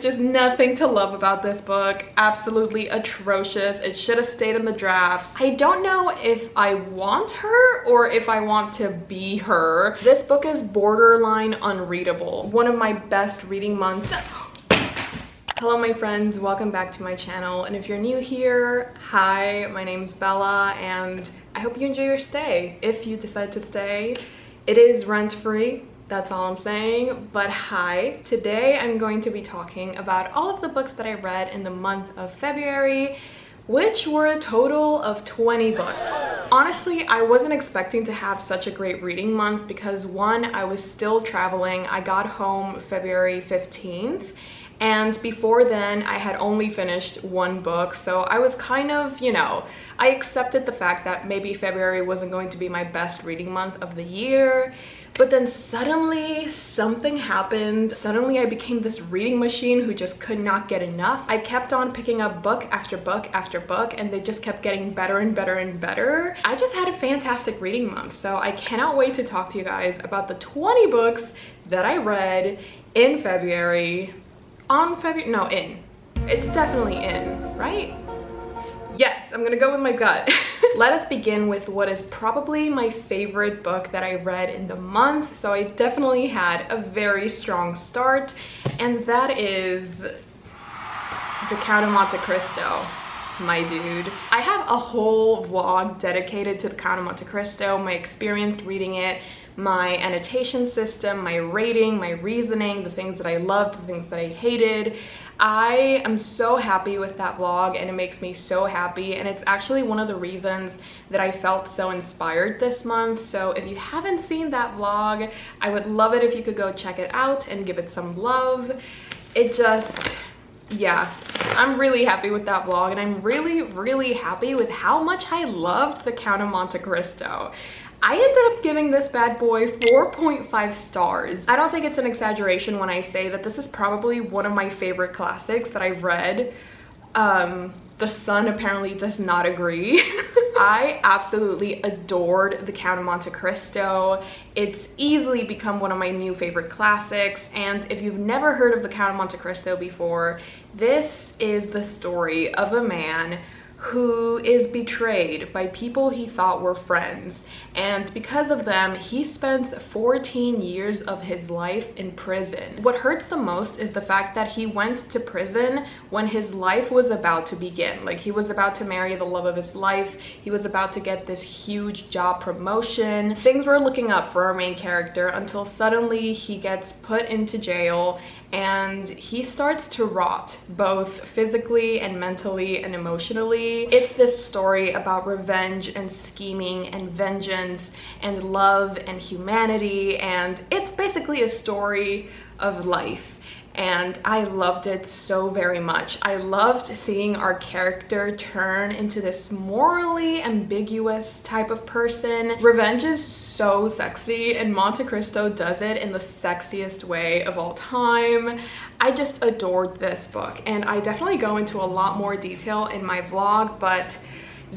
just nothing to love about this book. Absolutely atrocious. It should have stayed in the drafts. I don't know if I want her or if I want to be her. This book is borderline unreadable. One of my best reading months. Hello my friends, welcome back to my channel, and if you're new here, hi, my name's Bella and I hope you enjoy your stay. If you decide to stay, it is rent-free, that's all I'm saying. But hi, today I'm going to be talking about all of the books that I read in the month of February, which were a total of 20 books. Honestly, I wasn't expecting to have such a great reading month because one, I was still traveling. I got home February 15th. And before then, I had only finished one book, so I was kind of, I accepted the fact that maybe February wasn't going to be my best reading month of the year. But then suddenly something happened. Suddenly I became this reading machine who just could not get enough. I kept on picking up book after book after book, and they just kept getting better and better and better. I just had a fantastic reading month, so I cannot wait to talk to you guys about the 20 books that I read in February. It's definitely in, right? Yes, I'm gonna go with my gut. Let us begin with what is probably my favorite book that I read in the month. So I definitely had a very strong start, and that is The Count of Monte Cristo, my dude. I have a whole vlog dedicated to The Count of Monte Cristo, my experience reading it, my annotation system, my rating, my reasoning, the things that I loved, the things that I hated. I am so happy with that vlog and it makes me so happy, and it's actually one of the reasons that I felt so inspired this month. So if you haven't seen that vlog, I would love it if you could go check it out and give it some love. Yeah, I'm really happy with that vlog, and I'm really happy with how much I loved The Count of Monte Cristo. I ended up giving this bad boy 4.5 stars. I don't think it's an exaggeration when I say that this is probably one of my favorite classics that I've read. The sun apparently does not agree. I absolutely adored The Count of Monte Cristo. It's easily become one of my new favorite classics, and if you've never heard of The Count of Monte Cristo before, this is the story of a man who is betrayed by people he thought were friends, and because of them he spends 14 years of his life in prison. What hurts the most is the fact that he went to prison when his life was about to begin. Like, he was about to marry the love of his life, he was about to get this huge job promotion, things were looking up for our main character, until suddenly he gets put into jail and he starts to rot, both physically and mentally and emotionally. It's this story about revenge and scheming and vengeance and love and humanity, and it's basically a story of life. And I loved it so very much. I loved seeing our character turn into this morally ambiguous type of person. Revenge is so sexy, and Monte Cristo does it in the sexiest way of all time. I just adored this book, and I definitely go into a lot more detail in my vlog, but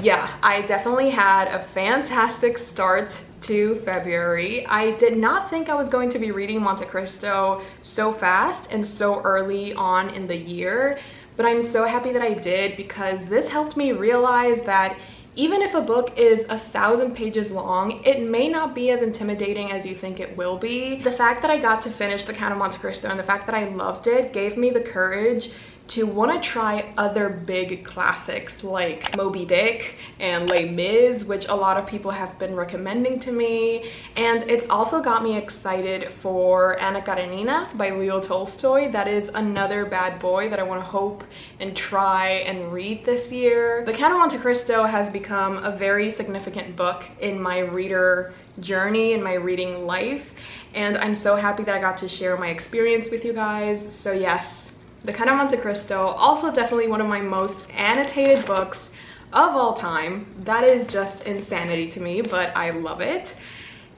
yeah, I definitely had a fantastic start to February. I did not think I was going to be reading Monte Cristo so fast and so early on in the year, but I'm so happy that I did, because this helped me realize that even if a book is 1,000 pages long, it may not be as intimidating as you think it will be. The fact that I got to finish The Count of Monte Cristo and the fact that I loved it gave me the courage to want to try other big classics like Moby Dick and Les Mis, which a lot of people have been recommending to me. And it's also got me excited for Anna Karenina by Leo Tolstoy. That is another bad boy that I want to hope and try and read this year. The Count of Monte Cristo has become a very significant book in my reader journey, in my reading life, and I'm so happy that I got to share my experience with you guys. So yes, The Count of Monte Cristo, also definitely one of my most annotated books of all time. That is just insanity to me, but I love it.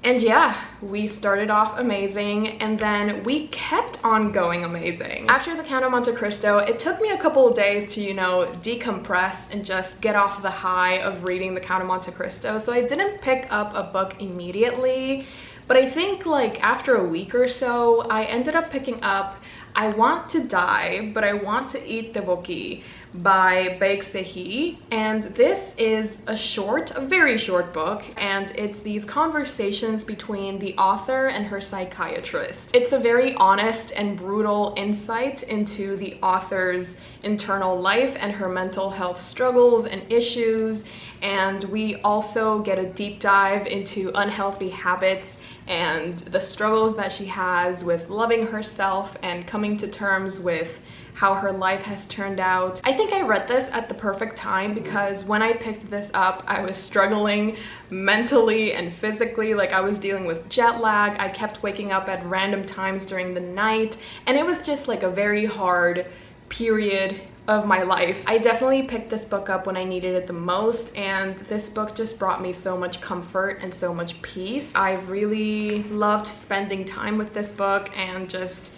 And yeah, we started off amazing, and then we kept on going amazing. After The Count of Monte Cristo, it took me a couple of days to, decompress and just get off the high of reading The Count of Monte Cristo. So I didn't pick up a book immediately, but I think like after a week or so, I ended up picking up I Want to Die, But I Want to Eat Tteokbokki by Baek and this is a very short book, and it's these conversations between the author and her psychiatrist. It's a very honest and brutal insight into the author's internal life and her mental health struggles and issues, and we also get a deep dive into unhealthy habits and the struggles that she has with loving herself and coming to terms with how her life has turned out. I think I read this at the perfect time because when I picked this up, I was struggling mentally and physically. Like, I was dealing with jet lag. I kept waking up at random times during the night, and it was just like a very hard period of my life. I definitely picked this book up when I needed it the most, and this book just brought me so much comfort and so much peace. I really loved spending time with this book and just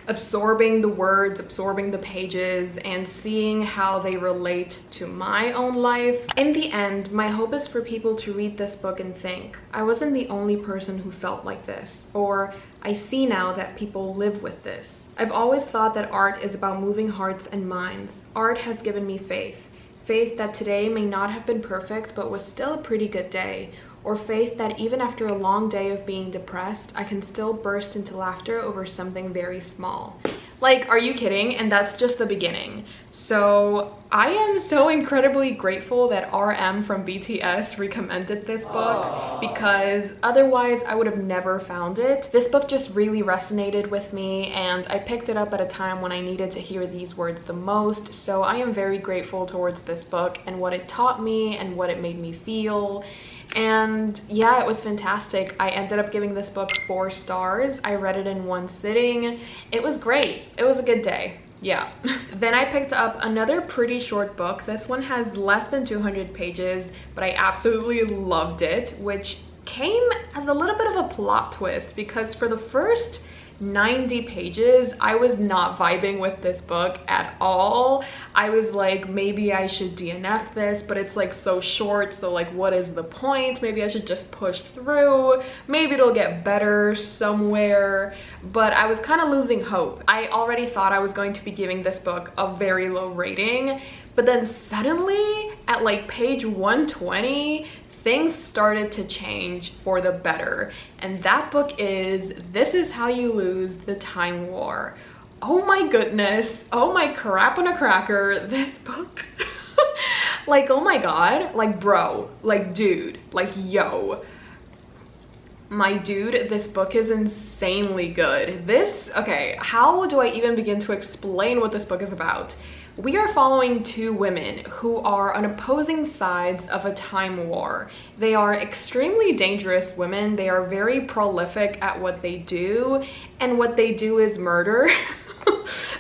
absorbing the words, absorbing the pages, and seeing how they relate to my own life. In the end, my hope is for people to read this book and think, I wasn't the only person who felt like this, or I see now that people live with this. I've always thought that art is about moving hearts and minds. Art has given me faith. Faith that today may not have been perfect, but was still a pretty good day. Or faith that even after a long day of being depressed, I can still burst into laughter over something very small. Like, are you kidding? And that's just the beginning. So I am so incredibly grateful that RM from BTS recommended this book, because otherwise I would have never found it. This book just really resonated with me, and I picked it up at a time when I needed to hear these words the most. So I am very grateful towards this book and what it taught me and what it made me feel. And yeah, it was fantastic. I ended up giving this book 4 stars. I read it in one sitting. It was great. It was a good day. Yeah. Then I picked up another pretty short book. This one has less than 200 pages, but I absolutely loved it, which came as a little bit of a plot twist, because for the first 90 pages, I was not vibing with this book at all. I was like, maybe I should DNF this, but it's like so short, so like what is the point? Maybe I should just push through. Maybe it'll get better somewhere. But I was kind of losing hope. I already thought I was going to be giving this book a very low rating, but then suddenly at like page 120, things started to change for the better. And that book is This Is How You Lose the Time War. Oh my goodness. Oh my crap on a cracker. This book. Like, oh my god. Like, bro. Like, dude. Like, yo. My dude, this book is insanely good. Okay, how do I even begin to explain what this book is about? We are following 2 women who are on opposing sides of a time war. They are extremely dangerous women. They are very prolific at what they do, and what they do is murder.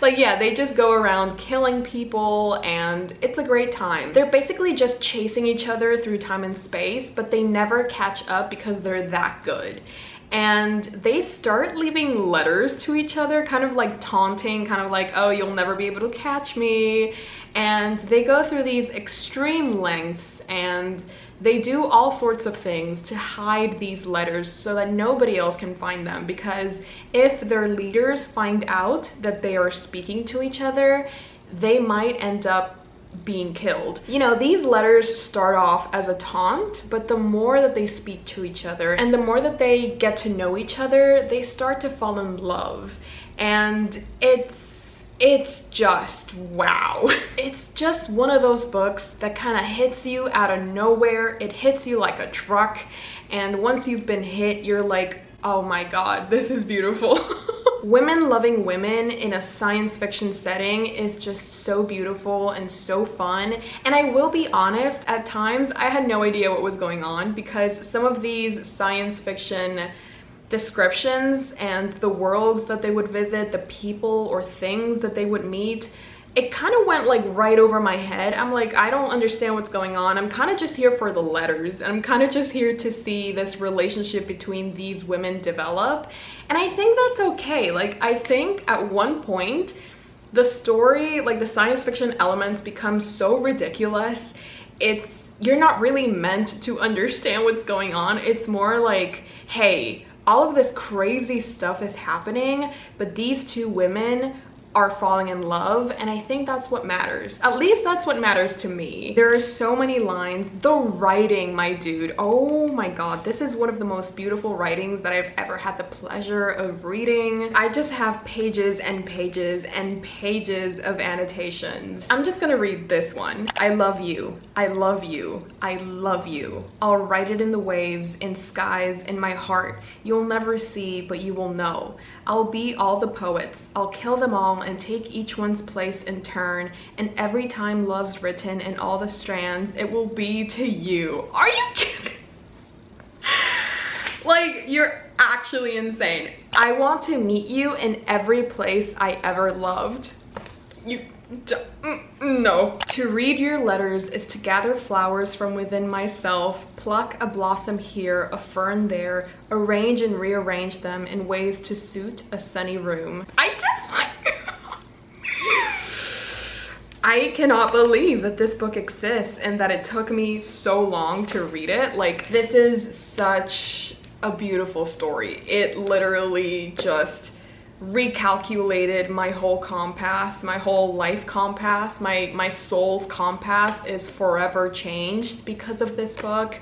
Like, yeah, they just go around killing people, and it's a great time. They're basically just chasing each other through time and space, but they never catch up because they're that good. And they start leaving letters to each other, kind of like taunting, kind of like, oh, you'll never be able to catch me. And they go through these extreme lengths, and they do all sorts of things to hide these letters so that nobody else can find them, because if their leaders find out that they are speaking to each other, they might end up being killed. You know, these letters start off as a taunt, but the more that they speak to each other and the more that they get to know each other, they start to fall in love. And it's just wow. It's just one of those books that kind of hits you out of nowhere. It hits you like a truck, and once you've been hit, you're like, oh my god, this is beautiful. Women loving women in a science fiction setting is just so beautiful and so fun. And I will be honest, at times I had no idea what was going on, because some of these science fiction descriptions and the worlds that they would visit, the people or things that they would meet, it kind of went like right over my head. I'm like, I don't understand what's going on. I'm kind of just here for the letters. I'm kind of just here to see this relationship between these women develop. And I think that's okay. Like, I think at one point, the story, like the science fiction elements become so ridiculous. You're not really meant to understand what's going on. It's more like, hey, all of this crazy stuff is happening, but these 2 women are falling in love, and I think that's what matters. At least that's what matters to me. There are so many lines. The writing, my dude, oh my god, this is one of the most beautiful writings that I've ever had the pleasure of reading. I just have pages and pages and pages of annotations. I'm just gonna read this one. I love you, I love you, I love you. I'll write it in the waves, in skies, in my heart. You'll never see, but you will know. I'll be all the poets, I'll kill them all and take each one's place in turn, and every time love's written in all the strands, it will be to you. Are you kidding? Like, you're actually insane. I want to meet you in every place I ever loved. No. To read your letters is to gather flowers from within myself, pluck a blossom here, a fern there, arrange and rearrange them in ways to suit a sunny room. I just like... I cannot believe that this book exists and that it took me so long to read it. Like, this is such a beautiful story. It literally just recalculated my whole compass, my whole life compass. My soul's compass is forever changed because of this book,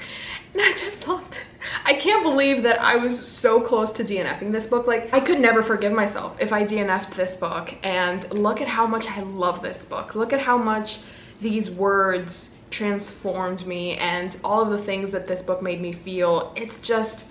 and I just loved it. I can't believe that I was so close to DNFing this book. Like, I could never forgive myself if I DNF'd this book, and look at how much I love this book. Look at how much these words transformed me and all of the things that this book made me feel. It's just,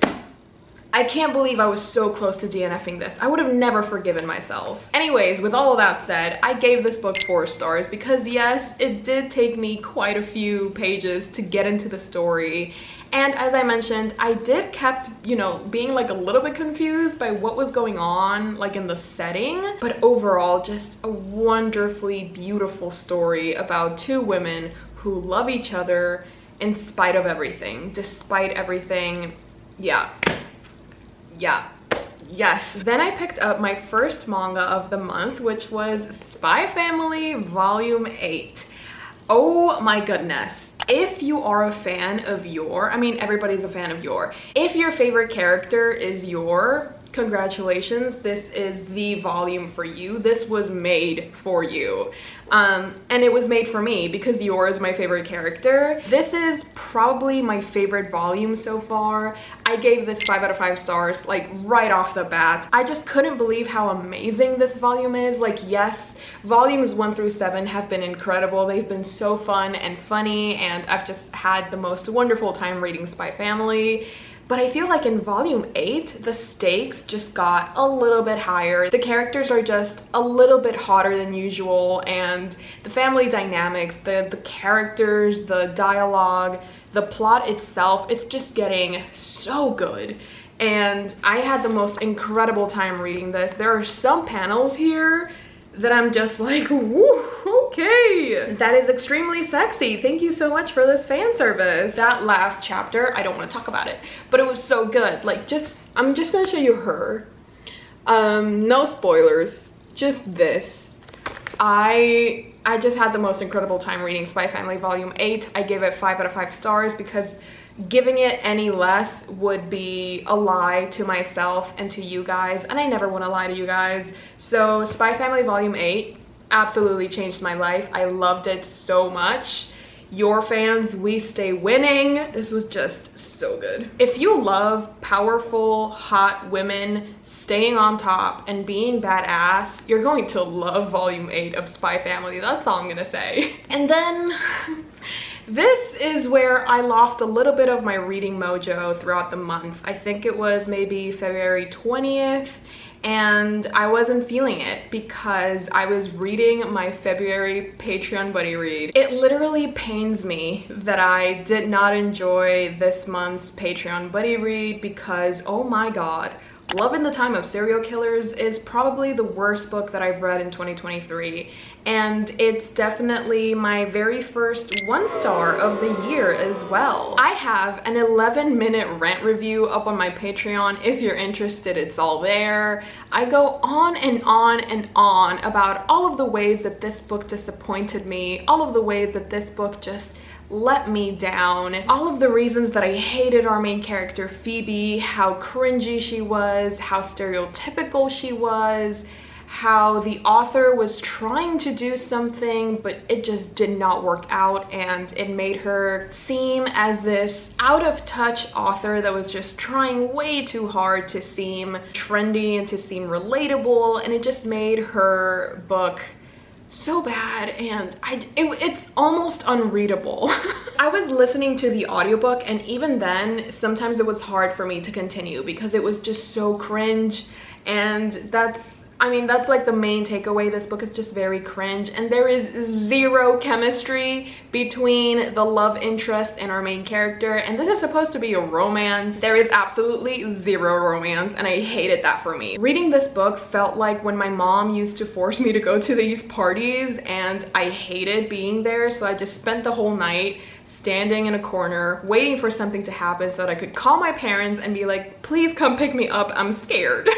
I can't believe I was so close to DNFing this. I would have never forgiven myself. Anyways, with all of that said, I gave this book 4 stars because yes, it did take me quite a few pages to get into the story. And as I mentioned, I did kept, you know, being like a little bit confused by what was going on, like in the setting. But overall, just a wonderfully beautiful story about 2 women who love each other in spite of everything, despite everything. Yeah. Yes. Then I picked up my first manga of the month, which was Spy Family Volume 8. Oh my goodness. If you are a fan of Yor, I mean, everybody's a fan of Yor. If your favorite character is Yor, congratulations, this is the volume for you. This was made for you. And it was made for me because Yor is my favorite character. This is probably my favorite volume so far. I gave this 5 out of 5 stars, like right off the bat. I just couldn't believe how amazing this volume is. Like, yes, volumes 1 through 7 have been incredible. They've been so fun and funny, and I've just had the most wonderful time reading Spy Family. But I feel like in volume 8, the stakes just got a little bit higher. The characters are just a little bit hotter than usual, and the family dynamics, the characters, the dialogue, the plot itself, it's just getting so good. And I had the most incredible time reading this. There are some panels here that I'm just like, woo, okay. That is extremely sexy. Thank you so much for this fan service. That last chapter, I don't want to talk about it, but it was so good. Like, I'm just gonna show you her. No spoilers, just this. I just had the most incredible time reading Spy Family Volume 8. I gave it 5 out of 5 stars because giving it any less would be a lie to myself and to you guys, and I never want to lie to you guys. So Spy Family Volume 8 absolutely changed my life. I loved it so much. Your fans, we stay winning. This was just so good. If you love powerful, hot women staying on top and being badass, you're going to love Volume 8 of Spy Family. That's all I'm gonna say. And then this is where I lost a little bit of my reading mojo throughout the month. I think it was maybe February 20th, and I wasn't feeling it because I was reading my February Patreon buddy read. It literally pains me that I did not enjoy this month's Patreon buddy read because, oh my god, Love in the Time of Serial Killers is probably the worst book that I've read in 2023, and it's definitely my very first 1-star of the year as well. I have an 11-minute rant review up on my Patreon. If you're interested, it's all there. I go on and on and on about all of the ways that this book disappointed me, all of the ways that this book just let me down, all of the reasons that I hated our main character Phoebe, how cringy she was, how stereotypical she was, how the author was trying to do something, but it just did not work out, and it made her seem as this out of touch author that was just trying way too hard to seem trendy and to seem relatable, and it just made her book so bad, and it's almost unreadable. I was listening to the audiobook, and even then sometimes it was hard for me to continue because it was just so cringe, and that's like the main takeaway. This book is just very cringe, and there is zero chemistry between the love interest and our main character, and this is supposed to be a romance. There is absolutely zero romance, and I hated that for me. Reading this book felt like when my mom used to force me to go to these parties, and I hated being there, so I just spent the whole night standing in a corner waiting for something to happen so that I could call my parents and be like, please come pick me up, I'm scared.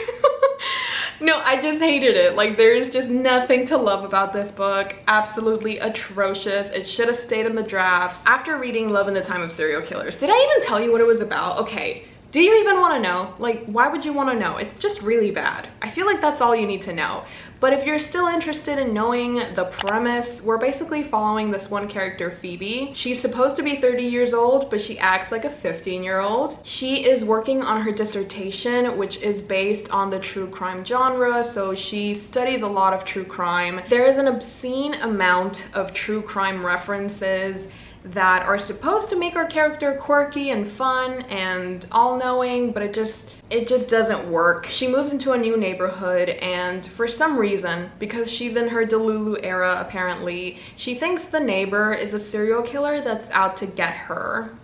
No, I just hated it. Like, there's just nothing to love about this book. Absolutely atrocious. It should have stayed in the drafts. After reading Love in the Time of Serial Killers, did I even tell you what it was about? Okay, do you even want to know? Like, why would you want to know? It's just really bad. I feel like that's all you need to know. But if you're still interested in knowing the premise, we're basically following this one character, Phoebe. She's supposed to be 30 years old, but she acts like a 15-year-old. She is working on her dissertation, which is based on the true crime genre, so she studies a lot of true crime. There is an obscene amount of true crime references that are supposed to make our character quirky and fun and all-knowing, but it just doesn't work. She moves into a new neighborhood, and for some reason, because she's in her Delulu era apparently, she thinks the neighbor is a serial killer that's out to get her.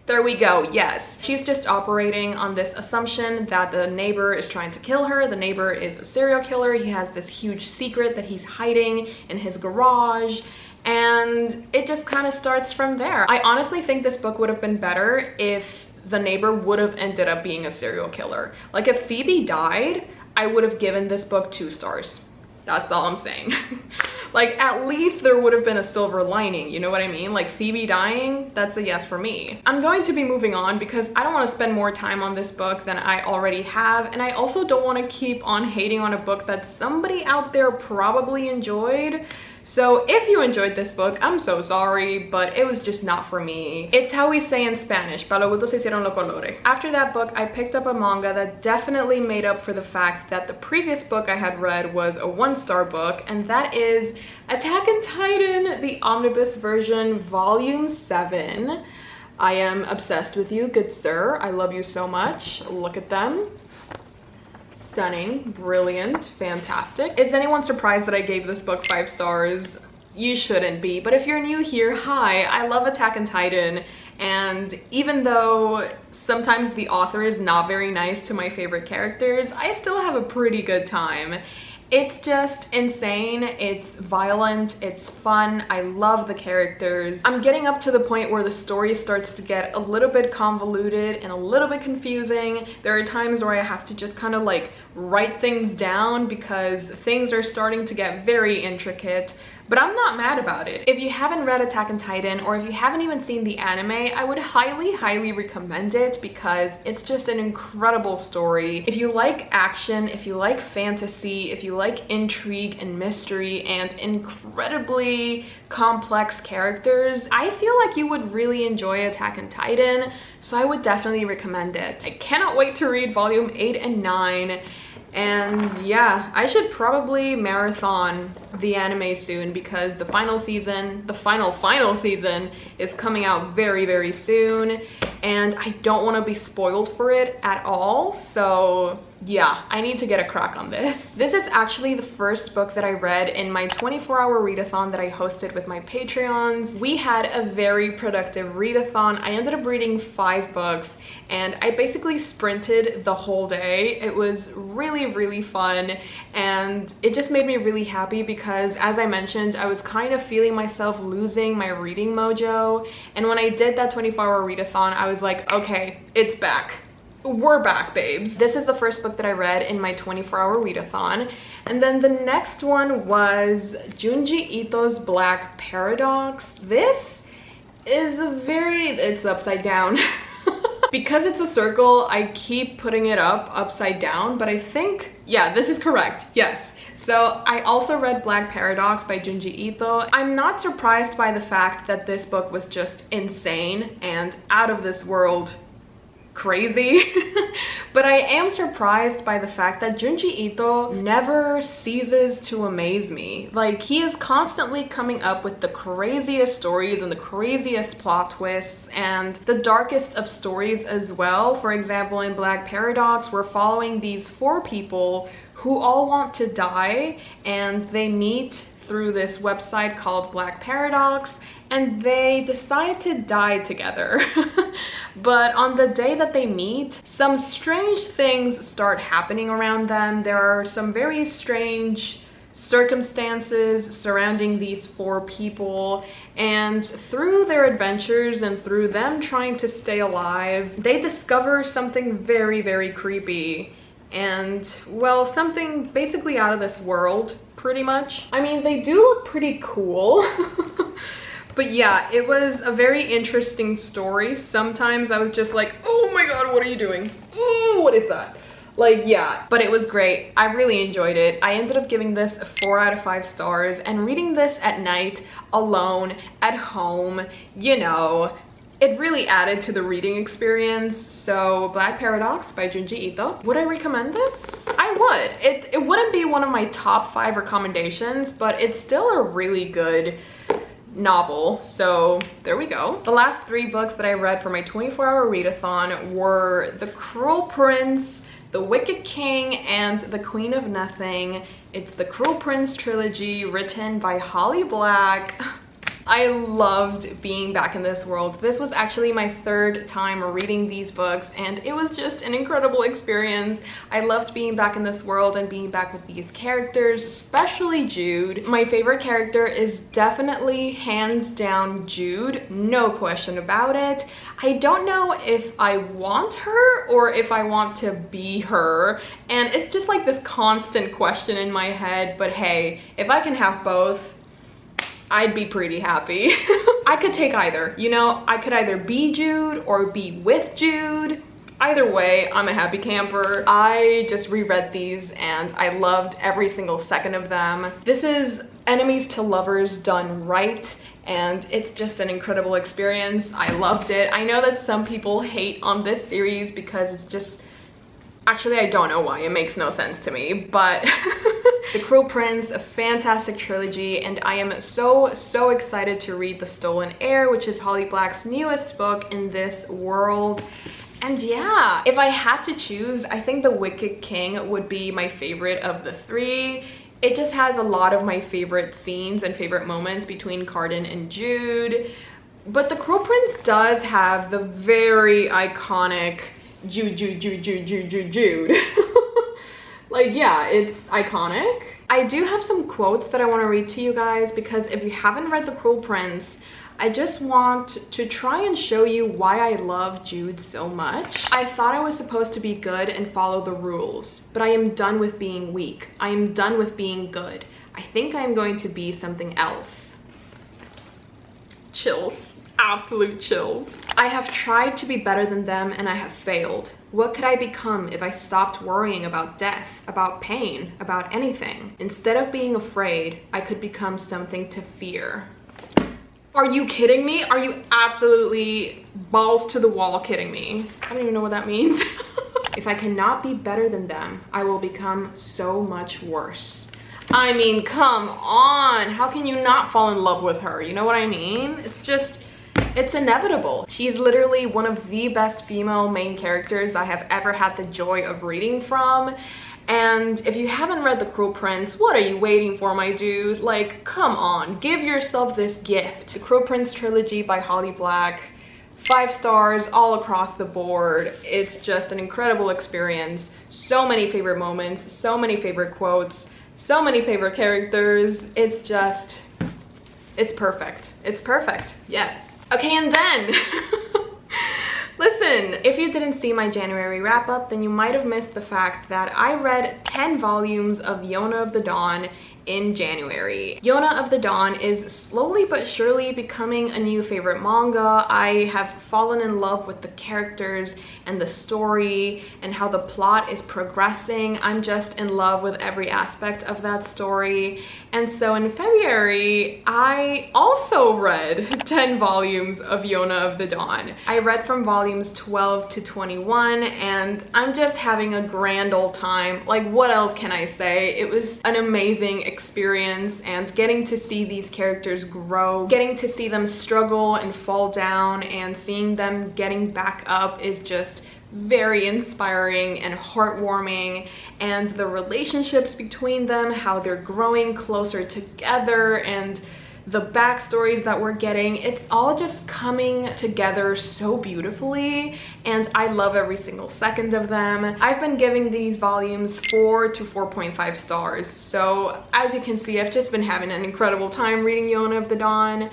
There we go, yes. She's just operating on this assumption that the neighbor is trying to kill her. The neighbor is a serial killer. He has this huge secret that he's hiding in his garage, and it just kind of starts from there. I honestly think this book would have been better if the neighbor would have ended up being a serial killer. Like, if Phoebe died, I would have given this book 2 stars. That's all I'm saying. Like, at least there would have been a silver lining, you know what I mean? Like, Phoebe dying, that's a yes for me. I'm going to be moving on because I don't want to spend more time on this book than I already have, and I also don't want to keep on hating on a book that somebody out there probably enjoyed. So if you enjoyed this book, I'm so sorry, but it was just not for me. It's how we say in Spanish, para los gustos se hicieron los colores. After that book, I picked up a manga that definitely made up for the fact that the previous book I had read was a 1-star book, and that is Attack on Titan, the omnibus version, volume 7. I am obsessed with you, good sir. I love you so much. Look at them. Stunning, brilliant, fantastic. Is anyone surprised that I gave this book 5 stars? You shouldn't be, but if you're new here, hi, I love Attack on Titan, and even though sometimes the author is not very nice to my favorite characters, I still have a pretty good time. It's just insane, it's violent, it's fun, I love the characters. I'm getting up to the point where the story starts to get a little bit convoluted and a little bit confusing. There are times where I have to just kind of like write things down because things are starting to get very intricate. But I'm not mad about it. If you haven't read Attack on Titan, or if you haven't even seen the anime, I would highly recommend it because it's just an incredible story. If you like action, if you like fantasy, if you like intrigue and mystery and incredibly complex characters, I feel like you would really enjoy Attack on Titan, so I would definitely recommend it. I cannot wait to read volume 8 and 9. And yeah, I should probably marathon the anime soon because the final season, the final season is coming out very soon, and I don't want to be spoiled for it at all. So yeah, I need to get a crack on this. This is actually the first book that I read in my 24-hour readathon that I hosted with my Patreons. We had a very productive readathon. I ended up reading 5 books, and I basically sprinted the whole day. It was really fun, and it just made me really happy because, as I mentioned, I was kind of feeling myself losing my reading mojo, and when I did that 24-hour readathon, I was like, okay, it's back. We're back, babes. This is the first book that I read in my 24-hour readathon, and then the next one was Junji Ito's Black Paradox. This is it's upside down. Because it's a circle, I keep putting it upside down, but I think, yeah, this is correct. Yes, So I also read Black Paradox by Junji Ito. I'm not surprised by the fact that this book was just insane and out of this world crazy. But I am surprised by the fact that Junji Ito never ceases to amaze me. Like, he is constantly coming up with the craziest stories and the craziest plot twists and the darkest of stories as well. For example, in Black Paradox, we're following these 4 people who all want to die, and they meet through this website called Black Paradox, and they decide to die together. But on the day that they meet, some strange things start happening around them. There are some very strange circumstances surrounding these 4 people, and through their adventures and through them trying to stay alive, they discover something very, very creepy and, well, something basically out of this world, pretty much. I mean, they do look pretty cool. But yeah, it was a very interesting story. Sometimes I was just like, oh my god, what are you doing? Ooh, what is that? Like, yeah, but it was great. I really enjoyed it. I ended up giving this a 4 out of 5 stars, and reading this at night, alone, at home, you know, it really added to the reading experience. So Black Paradox by Junji Ito. Would I recommend this? I would. It wouldn't be one of my top 5 recommendations, but it's still a really good novel. So there we go. The last 3 books that I read for my 24-hour readathon were The Cruel Prince, The Wicked King, and The Queen of Nothing. It's the Cruel Prince trilogy written by Holly Black. I loved being back in this world. This was actually my 3rd time reading these books, and it was just an incredible experience. I loved being back in this world and being back with these characters, especially Jude. My favorite character is definitely hands down Jude, no question about it. I don't know if I want her or if I want to be her, and it's just like this constant question in my head, but hey, if I can have both, I'd be pretty happy. I could take either, you know, I could either be Jude or be with Jude. Either way, I'm a happy camper. I just reread these and I loved every single second of them. This is enemies to lovers done right, and it's just an incredible experience. I loved it. I know that some people hate on this series because it's just, actually, I don't know why, it makes no sense to me, but The Cruel Prince, a fantastic trilogy, and I am so excited to read The Stolen Heir, which is Holly Black's newest book in this world. And yeah, if I had to choose, I think The Wicked King would be my favorite of the 3. It just has a lot of my favorite scenes and favorite moments between Cardan and Jude. But The Cruel Prince does have the very iconic Jude. Like, yeah, it's iconic. I do have some quotes that I want to read to you guys, because if you haven't read The Cruel Prince, I just want to try and show you why I love Jude so much. I thought I was supposed to be good and follow the rules, but I am done with being weak. I am done with being good. I think I am going to be something else. Chills. Absolute chills. I have tried to be better than them and I have failed. What could I become if I stopped worrying about death, about pain, about anything? Instead of being afraid, I could become something to fear. Are you kidding me? Are you absolutely balls to the wall kidding me? I don't even know what that means. If I cannot be better than them, I will become so much worse. I mean, come on. How can you not fall in love with her? You know what I mean? It's just, it's inevitable. She's literally one of the best female main characters I have ever had the joy of reading from. And if you haven't read The Cruel Prince, what are you waiting for, my dude? Like, come on, give yourself this gift. The Cruel Prince trilogy by Holly Black, 5 stars all across the board. It's just an incredible experience. So many favorite moments, so many favorite quotes, so many favorite characters. It's just, it's perfect. It's perfect, yes. Okay, and then, listen, if you didn't see my January wrap-up, then you might have missed the fact that I read 10 volumes of Yona of the Dawn in January. Yona of the Dawn is slowly but surely becoming a new favorite manga. I have fallen in love with the characters and the story and how the plot is progressing. I'm just in love with every aspect of that story. And so in February, I also read 10 volumes of Yona of the Dawn. I read from volumes 12 to 21 and I'm just having a grand old time. Like, what else can I say? It was an amazing experience, and getting to see these characters grow, getting to see them struggle and fall down, and seeing them getting back up is just very inspiring and heartwarming. And the relationships between them, how they're growing closer together, and the backstories that we're getting, it's all just coming together so beautifully, and I love every single second of them. I've been giving these volumes 4 to 4.5 stars, so as you can see, I've just been having an incredible time reading Yona of the Dawn.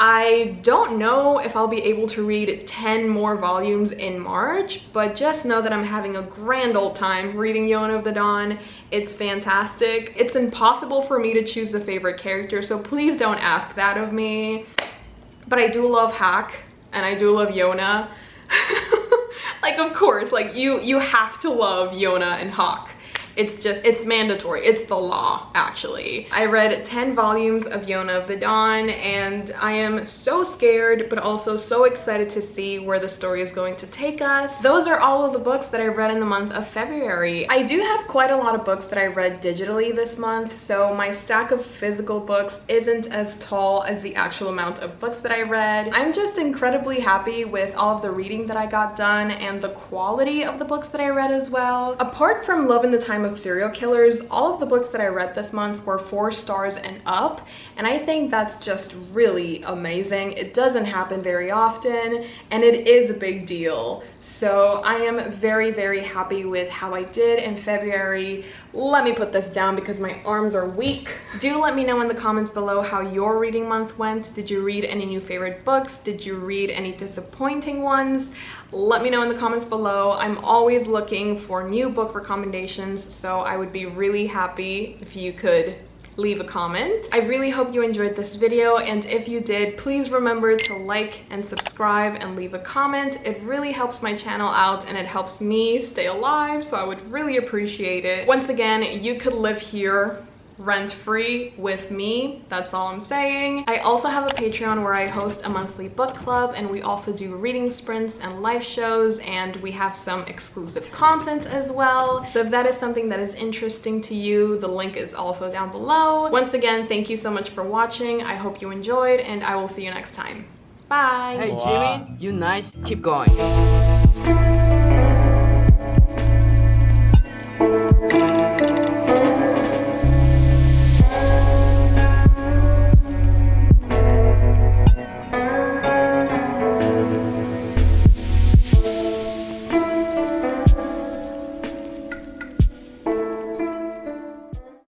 I don't know if I'll be able to read 10 more volumes in March, but just know that I'm having a grand old time reading Yona of the Dawn. It's fantastic. It's impossible for me to choose a favorite character, so please don't ask that of me. But I do love Hack, and I do love Yona. Like, of course, like you have to love Yona and Hawk. It's mandatory. It's the law, actually. I read 10 volumes of Yona of the Dawn, and I am so scared, but also so excited to see where the story is going to take us. Those are all of the books that I read in the month of February. I do have quite a lot of books that I read digitally this month, so my stack of physical books isn't as tall as the actual amount of books that I read. I'm just incredibly happy with all of the reading that I got done and the quality of the books that I read as well. Apart from Love in the Time of Serial Killers, all of the books that I read this month were 4 stars and up, and I think that's just really amazing. It doesn't happen very often, and it is a big deal. So I am very, very happy with how I did in February. Let me put this down because my arms are weak. Do let me know in the comments below how your reading month went. Did you read any new favorite books? Did you read any disappointing ones? Let me know in the comments below. I'm always looking for new book recommendations, so I would be really happy if you could leave a comment. I really hope you enjoyed this video, and if you did, please remember to like and subscribe and leave a comment. It really helps my channel out and it helps me stay alive, so I would really appreciate it. Once again, you could live here rent-free with me. That's all I'm saying. I also have a Patreon where I host a monthly book club, and we also do reading sprints and live shows, and we have some exclusive content as well. So if that is something that is interesting to you, the link is also down below. Once again, thank you so much for watching. I hope you enjoyed, and I will see you next time. Bye! Hey Jimmy, you nice, keep going.